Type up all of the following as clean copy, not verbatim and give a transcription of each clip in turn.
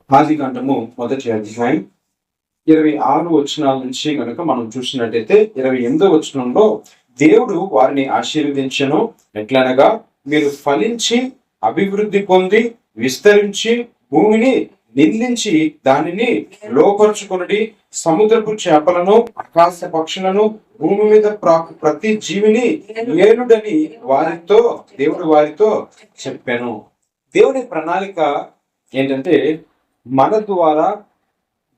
ఆదికాండము మొదటి అధ్యాయం 26 వచనాల నుంచి కనుక మనం చూసినట్టయితే 28వ వచనంలో దేవుడు వారిని ఆశీర్వదించెను. ఎట్లనగా, మీరు ఫలించి అభివృద్ధి పొంది విస్తరించి భూమిని నిందించి దానిని లోపరుచుకొనుడి. సముద్రపు చేపలను ఆకాశ పక్షులను భూమి మీద ప్రతి జీవిని ఏలుడని దేవుడు వారితో చెప్పాను. దేవుని ప్రణాళిక ఏంటంటే, మన ద్వారా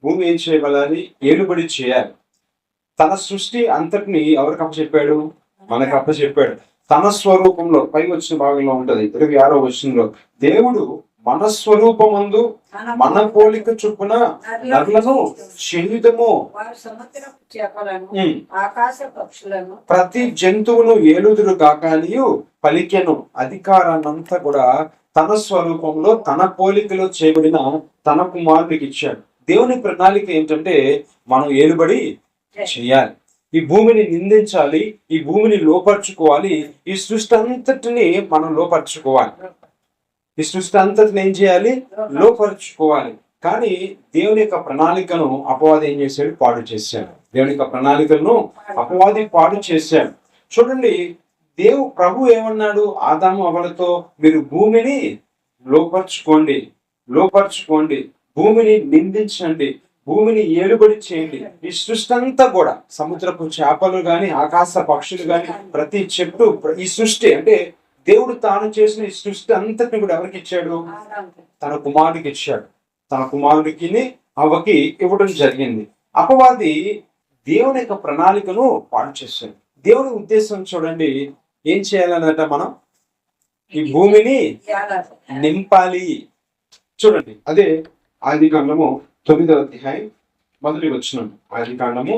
భూమి ఏం చేయగలని ఏలుబడి చేయాలి. తన సృష్టి అంతటిని ఎవరికి అప్పచెప్పాడు? మనకు అప్పచెప్పాడు. తన స్వరూపంలో పై వచ్చిన భాగంలో ఉంటది 26వ వచనంలో, దేవుడు మన స్వరూపమందు మన పోలిక చొప్పున నరులను చేయుదము, ప్రతి జంతువును ఏలుదురు కాకనియు పలికెను. అధికారాన్నంతా కూడా తన స్వరూపంలో తన పోలికలో చేయబడిన తన కుమారుడికి ఇచ్చాడు. దేవుని ప్రణాళిక ఏంటంటే, మనం ఏలుబడి చేయాలి, ఈ భూమిని నిందించాలి, ఈ భూమిని లోపరుచుకోవాలి, ఈ సృష్టి అంతటిని మనం లోపరుచుకోవాలి. ఈ సృష్టి అంతటిని ఏం చేయాలి? లోపరుచుకోవాలి. కానీ దేవుని యొక్క ప్రణాళికను అపవాది ఏం చేశాడు? పాడు చేశాడు. దేవుని యొక్క ప్రణాళికను అపవాది పాడు చేశాడు. చూడండి, ప్రభు ఏమన్నాడు ఆదాము అవ్వలతో? మీరు భూమిని లోపరుచుకోండి, భూమిని నిందించండి, భూమిని ఏలుబడి చేయండి. ఈ సృష్టి అంతా కూడా, సముద్రపు చేపలు గాని, ఆకాశ పక్షులు గాని, ప్రతి చెట్టు, ఈ సృష్టి అంటే దేవుడు తాను చేసిన ఈ సృష్టి అంతటిని కూడా ఎవరికి ఇచ్చాడు? తన కుమారుడికి ఇచ్చాడు. తన కుమారుడికి అవ్వకి ఇవ్వడం జరిగింది. అపవాది దేవుని యొక్క ప్రణాళికను పాడు చేశాడు. దేవుని ఉద్దేశం చూడండి, ఏం చేయాలన్నట? మనం ఈ భూమిని నింపాలి. చూడండి, అదే ఆదికాండము 9వ అధ్యాయం మొదటి వచనం. ఆదికాండము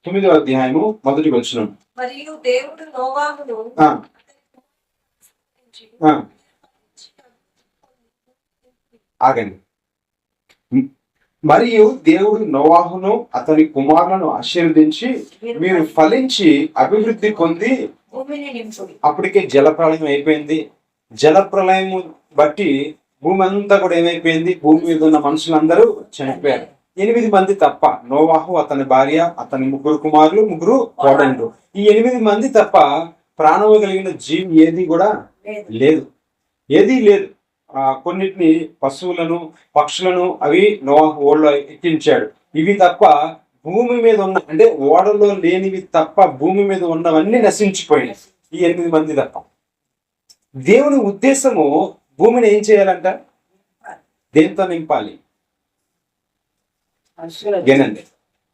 9వ అధ్యాయము మొదటి వచనం. మరియు దేవుడు నోవాహును ఆగండి. మరియు దేవుడు నోవాహును అతని కుమారులను ఆశీర్వదించి, మీరు ఫలించి అభివృద్ధి పొంది. అప్పటికే జలప్రళయం అయిపోయింది. జలప్రళయం బట్టి భూమి అంతా కూడా ఏమైపోయింది? భూమి మీద ఉన్న మనుషులందరూ చనిపోయారు. 8 మంది తప్ప, నోవాహు, అతని భార్య, అతని 3 కుమారులు, 3 కోడళ్ళు. ఈ 8 మంది తప్ప ప్రాణము కలిగిన జీవి ఏది కూడా లేదు. కొన్నిటిని పశువులను, పక్షులను అవి నోవాహు ఓడలో ఎక్కించాడు. ఇవి తప్ప భూమి మీద ఉన్న, అంటే ఓడలో లేనివి తప్ప భూమి మీద ఉన్నవన్నీ నశించిపోయినాయి. ఈ 8 మంది తప్ప. దేవుని ఉద్దేశము భూమిని ఏం చేయాలంట? దేంతో నింపాలి? వినండి,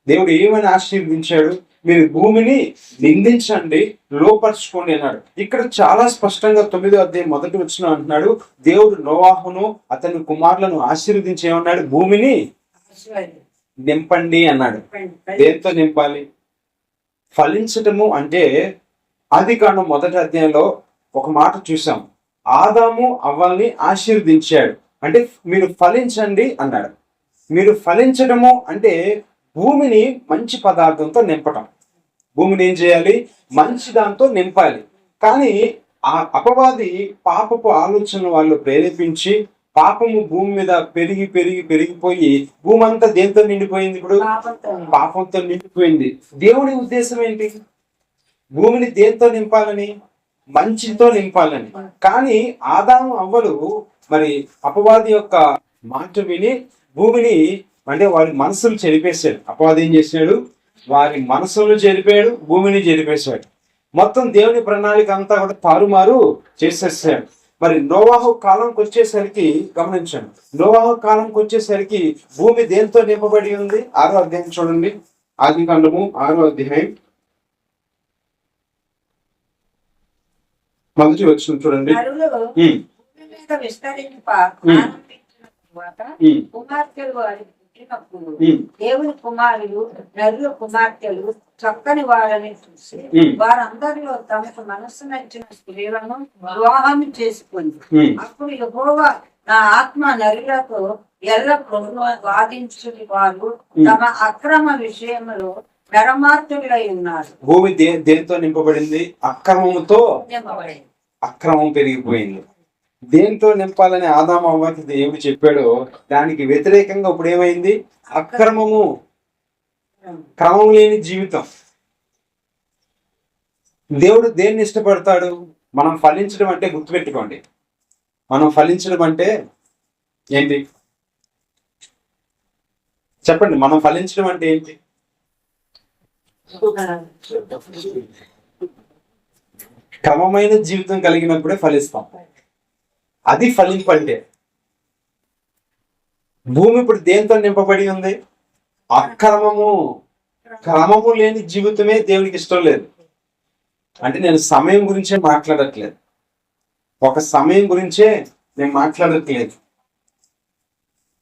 దేవుడు ఏమని ఆశీర్వదించాడు? మీరు భూమిని నిందించండి, లోపరుచుకోండి అన్నాడు. ఇక్కడ చాలా స్పష్టంగా 9వ అధ్యాయం మొదటి వచనం అంటున్నాడు, దేవుడు నోవాహును అతని కుమారులను ఆశీర్వదించి ఏమన్నాడు? భూమిని నింపండి అన్నాడు. దేంతో నింపాలి? ఫలించటము అంటే ఆదికాండం మొదటి అధ్యాయంలో ఒక మాట చూసాం. ఆదాము అవ్వల్ని ఆశీర్వదించాడు, అంటే మీరు ఫలించండి అన్నాడు. మీరు ఫలించడము అంటే భూమిని మంచి పదార్థంతో నింపటం. భూమిని ఏం చేయాలి? మంచి దాంతో నింపాలి. కానీ ఆ అపవాది పాపపు ఆలోచన వాళ్ళు ప్రేరేపించి, పాపము భూమి మీద పెరిగిపోయి భూమి అంతా దేంతో నిండిపోయింది? ఇప్పుడు పాపంతో నిండిపోయింది. దేవుని ఉద్దేశం ఏంటి? భూమిని దేంతో నింపాలని? మంచితో నింపాలని. కానీ ఆదాము అవ్వలు మరి అపవాది యొక్క మాట విని భూమిని, అంటే వారి మనసులు చెరిపేశాడు. అపవాది ఏం చేశాడు? వారి మనసులు చెరిపాడు, భూమిని చెరిపేశాడు. మొత్తం దేవుని ప్రణాళిక అంతా కూడా తారుమారు చేసేసాడు. మరి నోవాహు కాలంకి వచ్చేసరికి గమనించండి, నోవాహు కాలంకి వచ్చేసరికి భూమి దేంతో నింపబడి ఉంది? 6వ అధ్యాయం చూడండి. ఆదికాండము 6వ అధ్యాయం మొదటి వచనం చూడండి. దేవుని కుమారులు నరుల కుమార్తెలు చక్కని వారని చూసి వారందరిలో తమకు మనస్సు నచ్చిన స్త్రీలను వివాహం చేసుకుంది. అప్పుడు యెహోవా, నా ఆత్మ నరులతో ఎల్లప్పుడూ వాదించుని వారు తమ అక్రమ విషయంలో నరమార్తులై ఉన్నారు. భూమి దేంతో నింపబడింది? అక్రమంతో. అక్రమం పెరిగిపోయింది. దేంతో నింపాలని ఆదాము అవ్వకి దేవుడు చెప్పాడో దానికి వ్యతిరేకంగా ఇప్పుడు ఏమైంది? అక్రమము, క్రమం లేని జీవితం. దేవుడు దేన్ని ఇష్టపడతాడు? మనం ఫలించడం అంటే, గుర్తుపెట్టుకోండి, మనం ఫలించడం అంటే ఏంటి చెప్పండి? మనం ఫలించడం అంటే ఏంటి? క్రమమైన జీవితం కలిగినప్పుడే ఫలిస్తాం. అది ఫలింపు అంటే. భూమి ఇప్పుడు దేంతో నింపబడి ఉంది? అక్రమము, క్రమము లేని జీవితమే దేవునికి ఇష్టం లేదు. అంటే నేను సమయం గురించే మాట్లాడట్లేదు, ఒక సమయం గురించే నేను మాట్లాడట్లేదు.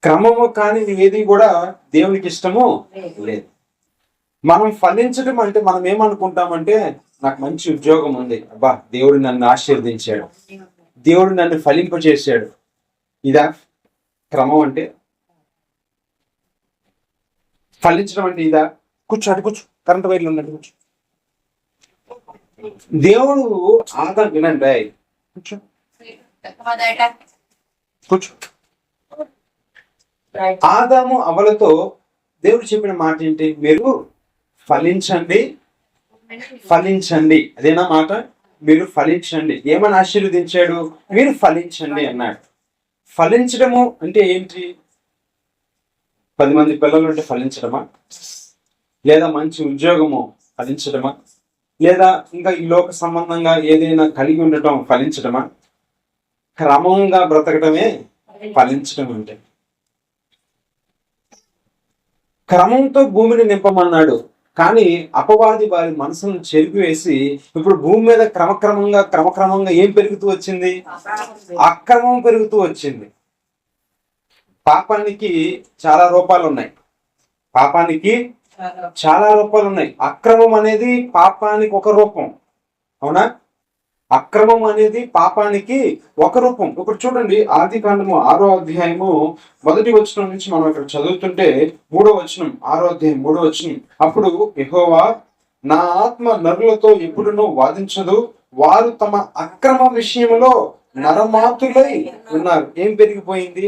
క్రమము కానీ ఏది కూడా దేవునికి ఇష్టము లేదు. మనం ఫలించడం అంటే మనం ఏమనుకుంటామంటే, నాకు మంచి ఉద్యోగం ఉంది, అబ్బా దేవుడు నన్ను ఆశీర్వదించాడు, దేవుడు నన్ను ఫలింపచేశాడు. ఇదా క్రమం అంటే? ఫలించడం అంటే ఇదా? కూర్చో, అటు కూర్చో, కరెంట్ వైర్లు ఉన్నట్టు కూర్చో. దేవుడు ఆదాం, వినండి, కూర్చో కూర్చో. ఆదాము అవ్వలతో దేవుడు చెప్పిన మాట ఏంటి? మీరు ఫలించండి, ఫలించండి. అదేనా మాట? మీరు ఫలించండి. ఏమని ఆశీర్వదించాడు? మీరు ఫలించండి అన్నాడు. ఫలించడము అంటే ఏంటి? 10 మంది పిల్లలు ఉంటే ఫలించడమా? లేదా మంచి ఉద్యోగము ఫలించడమా? లేదా ఇంకా ఈ లోక సంబంధంగా ఏదైనా కలిగి ఉండటం ఫలించడమా? క్రమంగా బ్రతకడమే ఫలించడం అంటే. క్రమంతో భూమిని నింపమన్నాడు, కానీ అపవాది వారి మనసును చెరిపివేసి ఇప్పుడు భూమి మీద క్రమక్రమంగా ఏం పెరుగుతూ వచ్చింది? అక్రమం పెరుగుతూ వచ్చింది. పాపానికి చాలా రూపాలు ఉన్నాయి. అక్రమం అనేది పాపానికి ఒక రూపం, అవునా? అక్రమం అనేది పాపానికి ఒక రూపం. ఇప్పుడు చూడండి, ఆదికాండము 6వ అధ్యాయము 1వ వచనం నుంచి మనం ఇక్కడ చదువుతుంటే 3వ వచనం, 6వ అధ్యాయం 3వ వచనం. అప్పుడు యెహోవా, నా ఆత్మ నరులతో ఎప్పుడునూ వాదించదు, వారు తమ అక్రమ విషయంలో నరమాతులై ఉన్నారు. ఏం పెరిగిపోయింది?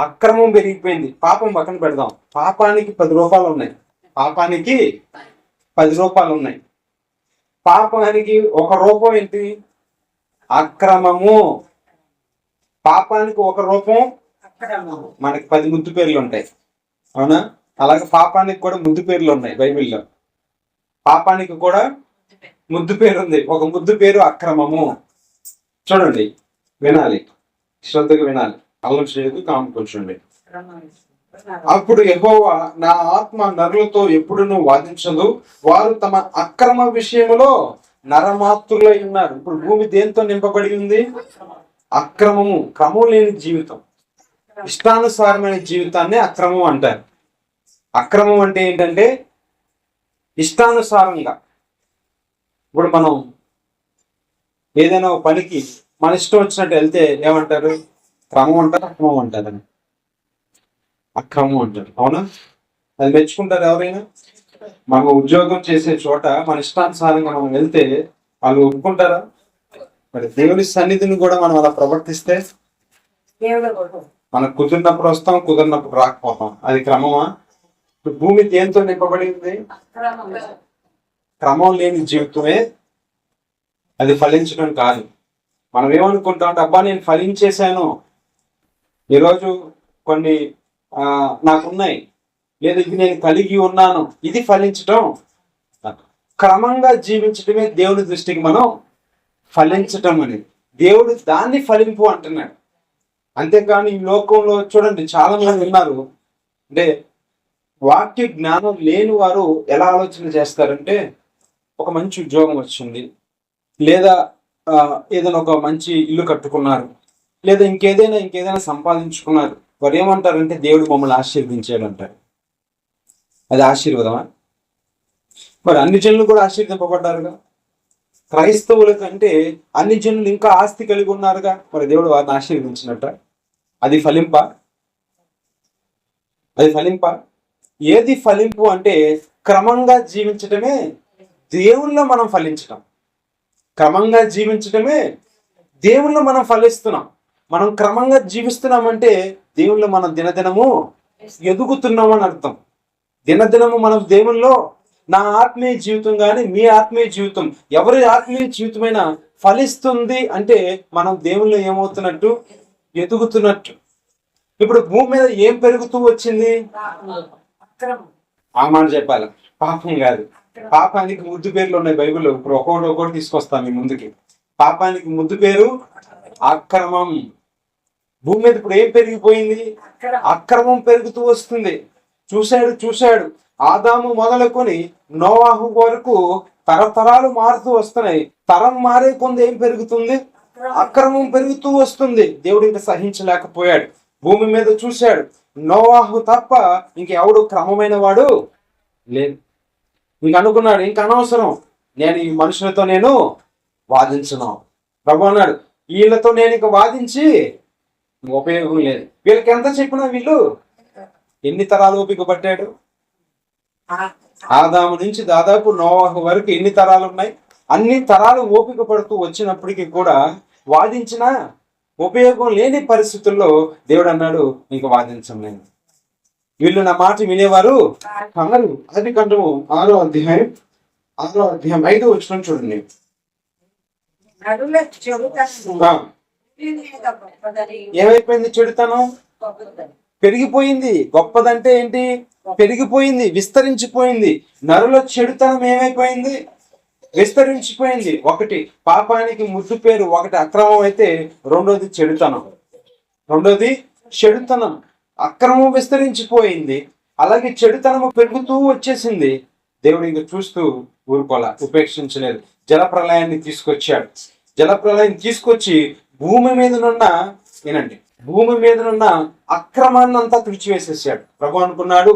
అక్రమం పెరిగిపోయింది. పాపం పక్కన పెడదాం. పాపానికి 10 రూపాయలు ఉన్నాయి. పాపానికి ఒక రూపం ఏంటి? అక్రమము. పాపానికి ఒక రూపం, మనకి 10 ముద్దు పేర్లు ఉంటాయి, అవునా? అలాగే పాపానికి కూడా ముద్దు పేర్లు ఉన్నాయి బైబిల్లో. పాపానికి కూడా ముద్దు పేరు ఉంది. ఒక ముద్దు పేరు అక్రమము. చూడండి, వినాలి, శ్రద్ధగా వినాలి, అల్లం చేయదు, కాము కూర్చోండి. అప్పుడు యెహోవా, నా ఆత్మ నరులతో ఎప్పుడునూ వాదించదు, వారు తమ అక్రమ విషయంలో నరమాతులై ఉన్నారు. ఇప్పుడు భూమి దేంతో నింపబడి ఉంది? అక్రమము, క్రమం లేని జీవితం, ఇష్టానుసారమైన జీవితాన్ని అక్రమం అంటారు. అక్రమం అంటే ఏంటంటే ఇష్టానుసారంగా. ఇప్పుడు మనం ఏదైనా పనికి మన ఇష్టం వచ్చినట్టు వెళ్తే ఏమంటారు? క్రమం అంటారు, అక్రమం అంటారు. అక్రమం అంటారు, అవునా? అది మెచ్చుకుంటారు ఎవరైనా? మనం ఉద్యోగం చేసే చోట మన ఇష్టానుసారంగా మనం వెళ్తే వాళ్ళు ఒప్పుకుంటారా? మరి దేవుని సన్నిధిని కూడా మనం అలా ప్రవర్తిస్తే మనకు కుదిరినప్పుడు వస్తాం, కుదిరినప్పుడు రాకపోతాం. అది క్రమమా? భూమి దేంతో నింపబడి ఉంది? క్రమం లేని జీవితమే అది ఫలించడం కాదు. మనం ఏమనుకుంటాం అంటే, అబ్బా నేను ఫలించేశాను, ఈరోజు కొన్ని నాకున్నాయి, లేదా ఇది నేను కలిగి ఉన్నాను, ఇది ఫలించటం. క్రమంగా జీవించడమే దేవుని దృష్టికి మనం ఫలించటం అనేది. దేవుడు దాన్ని ఫలింపు అంటున్నాడు. అంతేకాని ఈ లోకంలో చూడండి, చాలా మంది ఉన్నారు, అంటే వాక్య జ్ఞానం లేని వారు ఎలా ఆలోచన చేస్తారంటే, ఒక మంచి ఉద్యోగం వచ్చింది, లేదా ఏదైనా ఒక మంచి ఇల్లు కట్టుకున్నారు, లేదా ఇంకేదైనా సంపాదించుకున్నారు. వారు ఏమంటారంటే, దేవుడు మమ్మల్ని ఆశీర్వదించాడు అంటారు. అది ఆశీర్వాదమా? మరి అన్ని జనులు కూడా ఆశీర్వదింపబడ్డారుగా. క్రైస్తవుల కంటే అన్ని జనులు ఇంకా ఆస్తి కలిగి ఉన్నారుగా. మరి దేవుడు వారిని ఆశీర్వదించినట్ట? అది ఫలింపా? ఏది ఫలింపు అంటే, క్రమంగా జీవించటమే దేవుళ్ళలో మనం ఫలించటం. క్రమంగా జీవించటమే దేవుళ్ళు మనం ఫలిస్తున్నాం, మనం క్రమంగా జీవిస్తున్నామంటే దేవుళ్ళు మనం దినదినము ఎదుగుతున్నాం అని అర్థం. దినదినము మనం దేవుల్లో, నా ఆత్మీయ జీవితం కానీ మీ ఆత్మీయ జీవితం, ఎవరి ఆత్మీయ జీవితమైనా ఫలిస్తుంది అంటే మనం దేవుళ్ళు ఏమవుతున్నట్టు, ఎదుగుతున్నట్టు. ఇప్పుడు భూమి మీద ఏం పెరుగుతూ వచ్చింది? ఆ మాట చెప్పాలి, పాపం కాదు. పాపానికి ముద్దు పేర్లు ఉన్నాయి బైబిల్లో. ఇప్పుడు ఒక్కొక్కటి తీసుకొస్తాం మీ ముందుకి. పాపానికి ముద్దు పేరు అక్రమం. భూమి మీద ఇప్పుడు ఏం పెరిగిపోయింది? అక్రమం పెరుగుతూ వస్తుంది. చూశాడు ఆదాము మొదలుకొని నోవాహు వరకు తరతరాలు మారుతూ వస్తున్నాయి. తరం మారే కొంత ఏం పెరుగుతుంది? అక్రమం పెరుగుతూ వస్తుంది. దేవుడు ఇంకా సహించలేకపోయాడు. భూమి మీద చూశాడు, నోవాహు తప్ప ఇంకెవడు క్రమమైన వాడు లేదు. ఇంక అనుకున్నాడు, ఇంక అనవసరం, నేను ఈ మనుషులతో నేను వాదించను. ప్రభు అన్నాడు, వీళ్ళతో నేను ఇంక వాదించి ఉపయోగం లేదు. వీళ్ళకి ఎంత చెప్పినా వీళ్ళు ఎన్ని తరాలు ఓపిక పట్టాడు? ఆదాము నుంచి దాదాపు నోవాహు వరకు ఎన్ని తరాలు ఉన్నాయి? అన్ని తరాలు ఓపిక పడుతూ వచ్చినప్పటికీ కూడా వాదించిన ఉపయోగం లేని పరిస్థితుల్లో దేవుడు అన్నాడు, ఇంక వాదించం నేను. వీళ్ళు నా మాట వినేవారు కాదు. అది కంటము 6వ అధ్యాయం 5వ వచనం చూడండి. ఏమైపోయింది? చెడుతనం పెరిగిపోయింది. గొప్పదంటే ఏంటి? పెరిగిపోయింది, విస్తరించిపోయింది. నరుల చెడుతనం ఏమైపోయింది? విస్తరించిపోయింది. ఒకటి పాపానికి ముద్దు పేరు, ఒకటి అక్రమం అయితే రెండోది చెడుతనం. అక్రమం విస్తరించిపోయింది, అలాగే చెడుతనము పెరుగుతూ వచ్చేసింది. దేవుడు ఇంక చూస్తూ ఊరుకోలా, ఉపేక్షించలేదు. జలప్రలయాన్ని తీసుకొచ్చి భూమి మీదనున్న అక్రమాన్ని అంతా తుడిచివేసేసాడు. ప్రభు అనుకున్నాడు,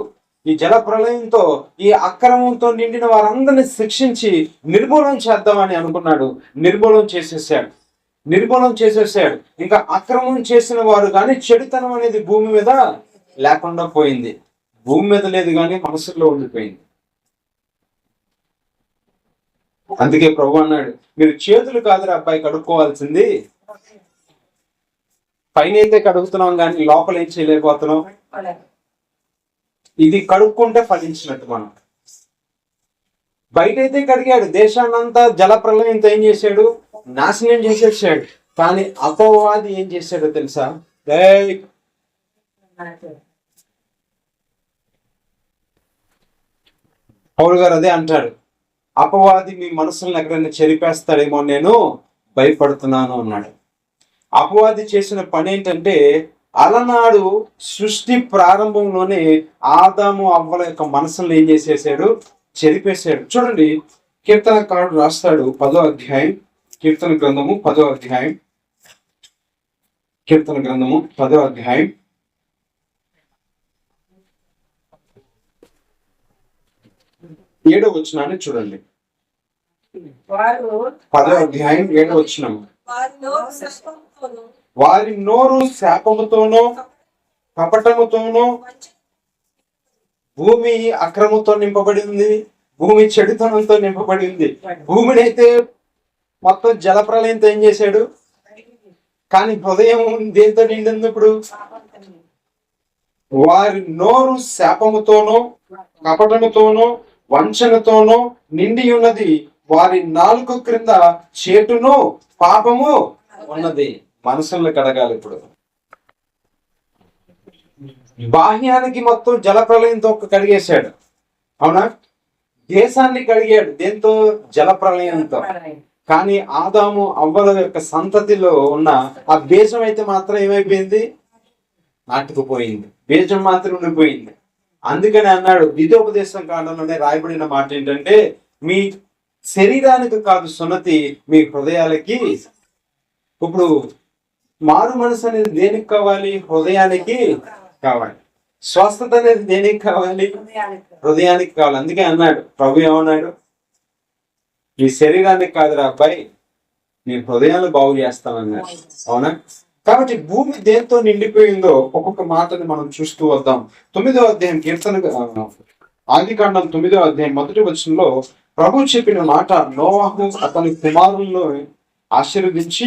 ఈ జల ప్రళయంతో, ఈ అక్రమంతో నిండిన వారందరినీ శిక్షించి నిర్మూలన చేద్దామని అనుకున్నాడు. నిర్మూలన చేసేసాడు. ఇంకా అక్రమం చేసిన వారు కానీ చెడుతనం అనేది భూమి మీద లేకుండా పోయింది. భూమి మీద లేదు కానీ మనసులో ఉండిపోయింది. అందుకే ప్రభు అన్నాడు, మీరు చేతులు కాదురా అబ్బాయి కడుక్కోవాల్సింది, పైన అయితే కడుగుతున్నాం కానీ లోపల ఏం చేయలేకపోతున్నాం. ఇది కడుక్కుంటే ఫలించినట్టు. మనం బయట అయితే కడిగాడు, దేశాన్నంతా జల ప్రళయంతో ఏం చేశాడు? నాశనం చేసేసాడు. కానీ అపవాది ఏం చేశాడో తెలుసా? పౌలు గారు అదే అంటాడు, అపవాది మీ మనసులను ఎక్కడైనా చెరిపేస్తాడేమో నేను భయపడుతున్నాను అన్నాడు. అపవాది చేసిన పని ఏంటంటే, అలనాడు సృష్టి ప్రారంభంలోనే ఆదాము అవ్వల యొక్క మనసులను ఏం చేసేసాడు? చెరిపేశాడు. చూడండి, కీర్తనకారుడు రాస్తాడు 10వ అధ్యాయం, కీర్తన గ్రంథము 10వ అధ్యాయం 7వ వచనాన్ని చూడండి. 10వ అధ్యాయం 7వ వచనం. వారి నోరు శాపముతోనో కపటముతోనో, భూమి అక్రమంతో నింపబడి ఉంది, భూమి చెడుతనంతో నింపబడి ఉంది. భూమిని అయితే మొత్తం జలప్రలయంతో ఏం చేశాడు? కానీ హృదయం దేంతో నిండింది ఇప్పుడు? వారి నోరు శాపముతోనో కపటముతోనో వంచనతోనో నిండి ఉన్నది, వారి నాలుక క్రింద చేటును పాపము ఉన్నది. మనసులను కడగాలి. ఇప్పుడు బాహ్యానికి మొత్తం జల ప్రళయంతో కడిగేశాడు, అవునా? దేశాన్ని కడిగాడు దేంతో? జల ప్రళయంతో. కానీ ఆదాము అవ్వల యొక్క సంతతిలో ఉన్న ఆ బీజం అయితే మాత్రం ఏమైపోయింది? నాటుకుపోయింది. బీజం మాత్రం ఉండిపోయింది. అందుకని అన్నాడు, ద్వితోపదేశం కాలంలోనే రాయబడిన మాట ఏంటంటే, మీ శరీరానికి కాదు సున్నతి, మీ హృదయాలకి. ఇప్పుడు మారు మనసు అనేది దేనికి కావాలి? హృదయానికి కావాలి. స్వస్థత అనేది దేనికి కావాలి? హృదయానికి కావాలి. అందుకే అన్నాడు ప్రభు, ఏమన్నాడు? నీ శరీరానికి కాదురా అబ్బాయి, నీ హృదయాన్ని బాగు చేస్తానన్నాడు. అవునా? కాబట్టి భూమి దేంతో నిండిపోయిందో ఒక్కొక్క మాటని మనం చూస్తూ వద్దాం. 9వ అధ్యాయం ఆదికాండం 9వ అధ్యాయం 1వ వచనంలో ప్రభు చెప్పిన మాట, నోవాహు అతని కుమారుల్లో ఆశీర్వదించి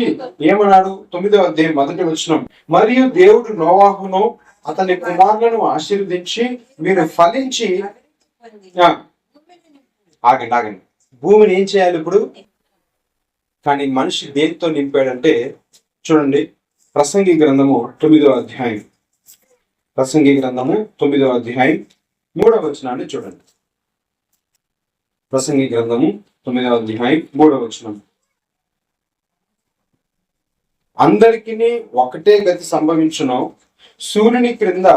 ఏమన్నాడు? 9వ అధ్యాయం 1వ వచనం, మరియు దేవుడు నోవాహును అతని కుమారులను ఆశీర్వదించి మీరు ఫలించి ఆగండి భూమిని ఏం చేయాలి ఇప్పుడు? కానీ మనిషి దేంతో నింపాడంటే చూడండి, ప్రసంగి గ్రంథము 9వ అధ్యాయం, ప్రసంగి గ్రంథము 9వ అధ్యాయం 3వ వచనాన్ని చూడండి. ప్రసంగి గ్రంథము 9వ అధ్యాయం 3వ వచనం, అందరికీ ఒకటే గతి సంభవించును, సూర్యుని క్రింద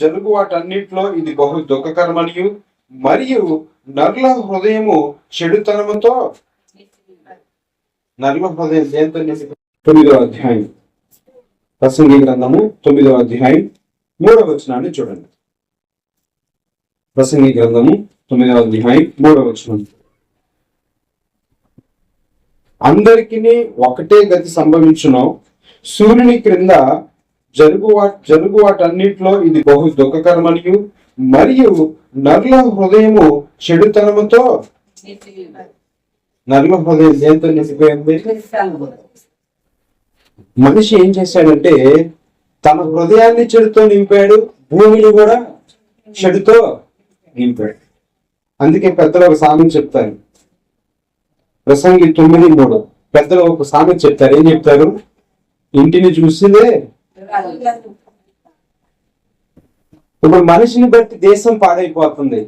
జరుగువాటన్నిటిలో ఇది బహు దుఃఖకరమనియు, మరియు నరుల హృదయము చెడుతనముతో, నరుల హృదయం దేంతో? 9వ అధ్యాయం, ప్రసంగి గ్రంథము 9వ అధ్యాయం 3వ వచనాన్ని చూడండి. ప్రసంగి గ్రంథము 9వ అధ్యాయం 3వ వచనం, అందరికీ ఒకటే గతి సంభవించును, సూర్యుని క్రింద జరుగువాటన్నిటిలో ఇది బహు దుఃఖకరమనియు, మరియు నరుల హృదయము చెడుతనముతో, నరుల హృదయం దేంతో నిండిపోయింది? మనిషి ఏం చేశాడంటే తన హృదయాన్ని చెడుతో నింపాడు, భూమిని కూడా చెడుతో నింపాడు. అందుకే పెద్దలు ఒక సామెత చెప్తారు, ప్రసంగి 9:3, పెద్దలు ఒక సామెత చెప్తారు. ఏం చెప్తారు? ఇంటిని చూసిందే. ఇప్పుడు మనిషిని బట్టి దేశం పాడైపోతుంది.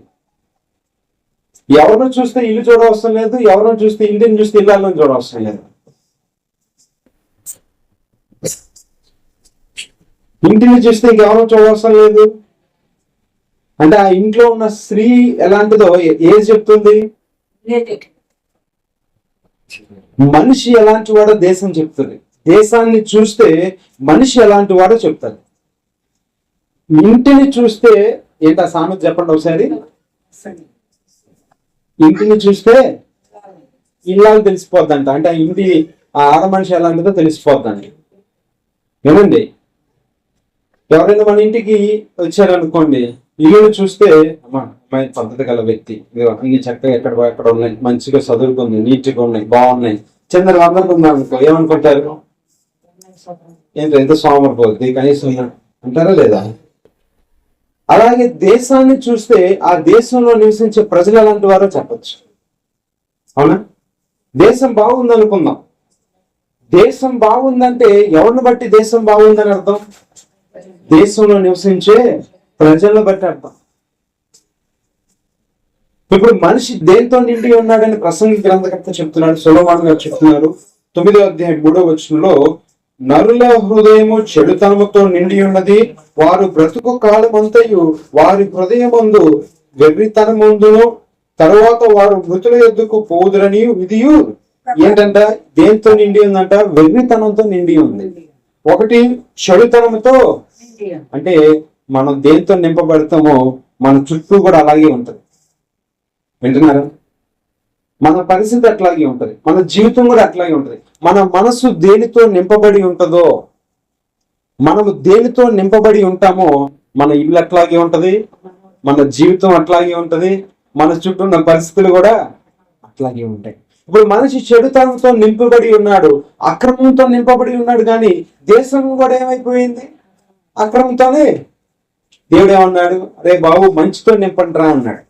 ఎవరిని చూస్తే ఇల్లు చూడవసరం లేదు, ఎవరిని చూస్తే ఇంటిని చూస్తే ఇళ్ళని చూడవసరం లేదు. ఇంటిని చూస్తే ఇంకెవరో చూడవసరం లేదు. అంటే ఆ ఇంట్లో ఉన్న స్త్రీ ఎలాంటిదో ఏది చెప్తుంది? మనిషి ఎలాంటి వాడో దేశం చెప్తుంది. దేశాన్ని చూస్తే మనిషి ఎలాంటి వాడో చెప్తారు. ఇంటిని చూస్తే ఏంటా సామెత చెప్పండి ఒకసారి. ఇంటిని చూస్తే ఇల్లాలు తెలిసిపోద్దంట. అంటే ఆ ఇంటి ఆ ఆడ మనిషి ఎలాంటిదో తెలిసిపోద్దండి. ఏమండి, ఎవరైనా మన ఇంటికి వచ్చారనుకోండి, ఇల్లుని చూస్తే అమ్మాయి పద్ధతి గల వ్యక్తి, అన్ని చక్కగా ఎక్కడ ఉన్నాయి, మంచిగా చదువుకుంది, నీట్గా ఉన్నాయి, బాగున్నాయి, చంద్ర అందరికి ఉందనుకో, ఏమనుకుంటారు? ఎంత సోమరిపోద్ది కనీసం అంటారా లేదా? అలాగే దేశాన్ని చూస్తే ఆ దేశంలో నివసించే ప్రజలు ఎలాంటి వారో చెప్పచ్చు. అవునా? దేశం బాగుందనుకుందాం. దేశం బాగుందంటే ఎవరిని బట్టి దేశం బాగుందని అర్థం? దేశంలో నివసించే ప్రజలను బట్టి అర్థం. ఇప్పుడు మనిషి దేంతో నిండి ఉన్నాడని ప్రసంగి గ్రంథకర్త చెప్తున్నాడు, సొలొమోను గారు చెప్తున్నారు. 9వ అధ్యాయం 3వ వచనంలో, నరుల హృదయము చెడుతనముతో నిండి ఉన్నది, వారు బ్రతుకు కాలమంతయు వారి హృదయమందు వెర్రితనమందును, తరువాత వారు మృతుల యొద్దకు పోదురని. ఇదియు ఏంటంట? దేంతో నిండి ఉందంట? వెర్రితనంతో నిండి ఉంది. ఒకటి చెడుతనంతో, అంటే మనం దేంతో నింపబడతామో మన చుట్టూ కూడా అలాగే ఉంటది. వింటున్నారా? మన పరిస్థితి అట్లాగే ఉంటది, మన జీవితం కూడా అట్లాగే ఉంటది. మన మనసు దేనితో నింపబడి ఉంటుందో, మనము దేనితో నింపబడి ఉంటామో మన ఇల్లు అట్లాగే ఉంటది, మన జీవితం అట్లాగే ఉంటది, మన చుట్టూ ఉన్న పరిస్థితులు కూడా అట్లాగే ఉంటాయి. ఇప్పుడు మనిషి చెడుతనంతో నింపబడి ఉన్నాడు, అక్రమంతో నింపబడి ఉన్నాడు. కానీ దేశం కూడా ఏమైపోయింది? అక్రమంతోనే. దేవుడు ఏమన్నాడు? అరే బాబు, మంచితో నింపండి రా అన్నాడు.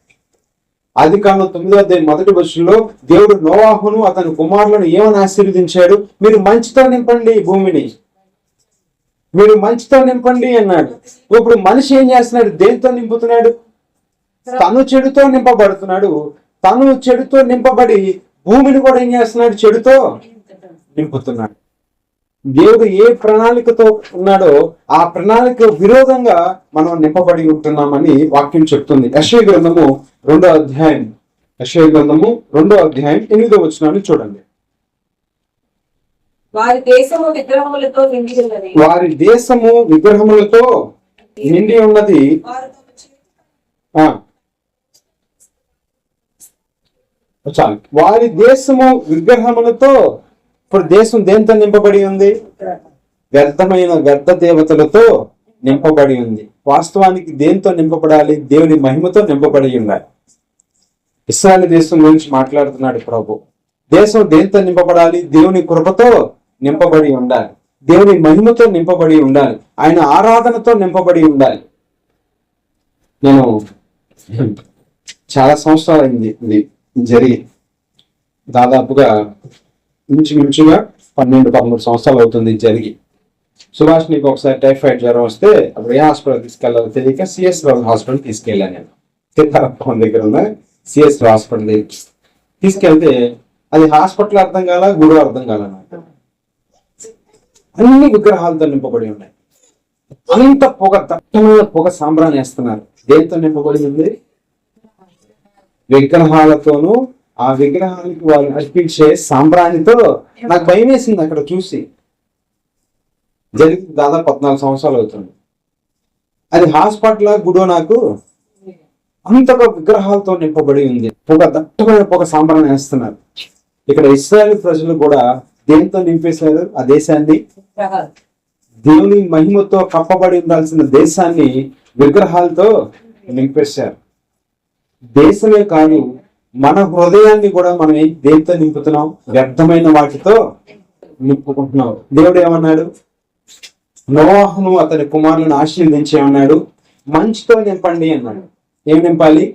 ఆదికాండం 9వ అధ్యాయం 1వ వచనంలో దేవుడు నోవాహును అతని కుమారులను ఏమని ఆశీర్వదించాడు? మీరు మంచితో నింపండి భూమిని, మీరు మంచితో నింపండి అన్నాడు. ఇప్పుడు మనిషి ఏం చేస్తున్నాడు? దేంతో నింపుతున్నాడు? తను చెడుతో నింపబడుతున్నాడు. తను చెడుతో నింపబడి భూమిని కూడా ఏం చేస్తున్నాడు? చెడుతో నింపుతున్నాడు. దేవుడు ఏ ప్రణాళికతో ఉన్నాడో ఆ ప్రణాళిక విరోధంగా మనం నింపబడి ఉంటున్నామని వాక్యం చెప్తుంది. యెషయా గ్రంథము 2వ అధ్యాయం, యెషయా గ్రంథము 2వ అధ్యాయం 8వ వచనాన్ని చూడండి. వారి దేశము విగ్రహములతో నిండి ఉన్నది, వారి దేశము విగ్రహములతో నిండి ఉన్నది. చాలు. వారి దేశము విగ్రహములతో. ఇప్పుడు దేశం దేంతో నింపబడి ఉంది? వ్యర్థమైన వ్యర్థ దేవతలతో నింపబడి ఉంది. వాస్తవానికి దేంతో నింపబడాలి? దేవుని మహిమతో నింపబడి ఉండాలి. ఇశ్రాయేలు దేశం గురించి మాట్లాడుతున్నాడు ప్రభు. దేశం దేంతో నింపబడాలి? దేవుని కృపతో నింపబడి ఉండాలి, దేవుని మహిమతో నింపబడి ఉండాలి, ఆయన ఆరాధనతో నింపబడి ఉండాలి. నేను చాలా సంవత్సరాలు అయింది ఇది జరిగి, దాదాపుగా ఇంచుమించుగా 12-13 సంవత్సరాలు అవుతుంది జరిగి. సుభాష్ నీకు ఒకసారి టైఫాయిడ్ జ్వరం వస్తే అప్పుడు ఏ హాస్పిటల్ తీసుకెళ్ళాలో తెలియక సిఎస్ రావు హాస్పిటల్ తీసుకెళ్ళాను. నేను తిరుపతి దగ్గర ఉన్న సిఎస్ రావు హాస్పిటల్ తీసుకెళ్తే అది హాస్పిటల్ అర్థం కాల, గుడి అర్థం కాల. నాకు అన్ని విగ్రహాలతో నింపబడి ఉన్నాయి. అంత పొగ, దట్టమైన పొగ సాంబ్రాన్ని వేస్తున్నారు. దేంతో నింపబడి ఉంది? విగ్రహాలతోనూ ఆ విగ్రహానికి వాళ్ళు అర్పించే సాంబ్రాణితో. నాకు భయం వేసింది అక్కడ చూసి. జరిగి దాదాపు 14 సంవత్సరాలు అవుతుంది. అది హాస్పిటల్ గుడో నాకు అంతగా విగ్రహాలతో నింపబడి ఉంది. పొగ, దట్టమైన పొగ సాంబ్రాన్ని వేస్తున్నారు. ఇక్కడ ఇశ్రాయేలు ప్రజలు కూడా దేంతో నింపేశారు? ఆ దేశాన్ని, దేవుని మహిమతో కప్పబడి ఉండాల్సిన దేశాన్ని విగ్రహాలతో నింపేశారు. దేశమే కాదు, మన హృదయాన్ని కూడా మనం దేంతో నింపుతున్నాం? వ్యర్థమైన వాటితో నింపుకుంటున్నాం. దేవుడు ఏమన్నాడు? నోవాహును అతని కుమారులను ఆశీర్వదించేమన్నాడు, మంచితో నింపండి అన్నాడు. ఏం నింపాలి?